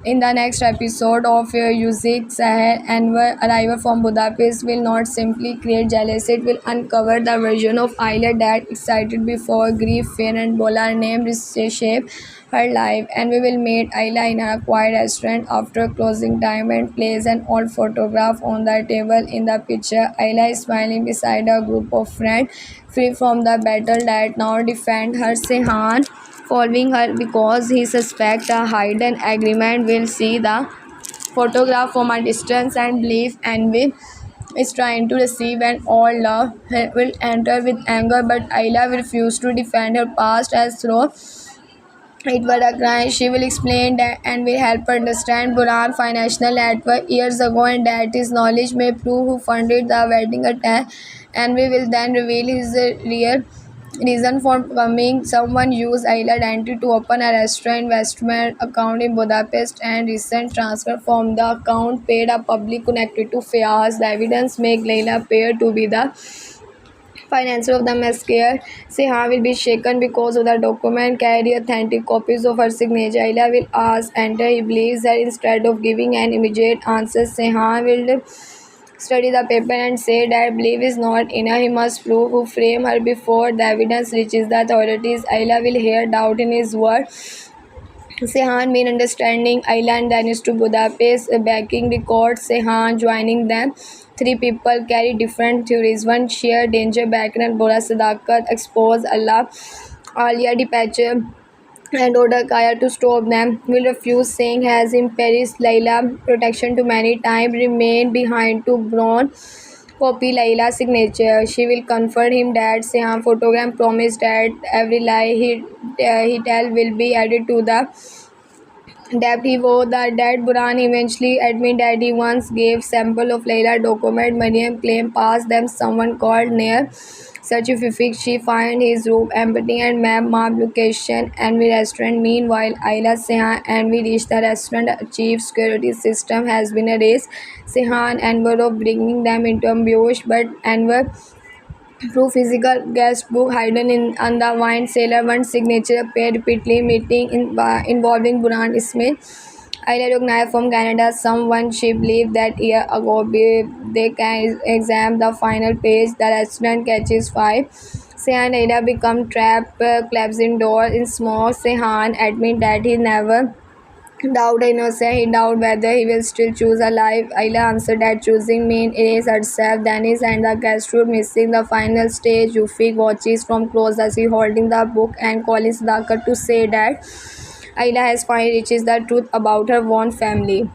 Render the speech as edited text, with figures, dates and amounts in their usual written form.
In the next episode of Music, Sahar Anwar arrival from Budapest will not simply create jealousy, it will uncover the version of Ayla that excited before grief, fear, and Bola name reshape her life. And we will meet Ayla in a quiet restaurant after closing time and place an old photograph on the table. In the picture, Ayla is smiling beside a group of friends, free from the battle that now defend her. Sehan following her because he suspects a hidden agreement will see the photograph from a distance and believe envy is trying to receive and all love will enter with anger, but Ayla will refuse to defend her past as though it were a crime. She will explain that and will help her understand Buran financial network years ago and that his knowledge may prove who funded the wedding attack, and we will then reveal his real reason for coming. Someone used Ayla identity to open a restaurant investment account in Budapest and recent transfer from the account paid a public connected to Fayaz. The evidence make Layla appear to be the financer of the massacre. Sehan will be shaken because of the document carry authentic copies of her signature. Ayla will ask enter. He believes that instead of giving an immediate answer, Sehan will study the paper and say that belief is not enough. He must prove who framed her before the evidence reaches the authorities. Ayla will hear doubt in his word. Sehan mean understanding Island then is to Budapest backing records Sehan joining them. Three people carry different theories. One share danger background Bola Sadakat expose Allah Alia departure and order Kaya to stop them. Will refuse saying has in Paris Laila protection to many time remain behind to Braun copy Layla's signature. She will comfort him that Sehan photogram promised that every lie he tell will be added to the debt he owed. The debt Buran eventually admit that he once gave sample of Layla document. Mariam claim past them someone called near certificate. She find his room empty and map location and we restaurant. Meanwhile, Ayla Sehan and we reach the restaurant. Chief security system has been erased. Sehan Anwar of bringing them into ambush, but Anwar through physical guest book hidden in on the wine cellar, one signature appeared repeatedly meeting involving Buran Smith. Ayla recognized from Canada someone she believed that year ago. They can examine the final page. The restaurant catches fire. Sehan Ayla become trapped, collapsing door in smoke. Sehan admit that he never doubt innocent, he doubt whether he will still choose a life. Ayla answered that choosing mean erase herself. Dennis and the guest room missing the final stage. Yufik watches from close as he holding the book and calling Sadaqat to say that Ayla has finally reaches the truth about her own family.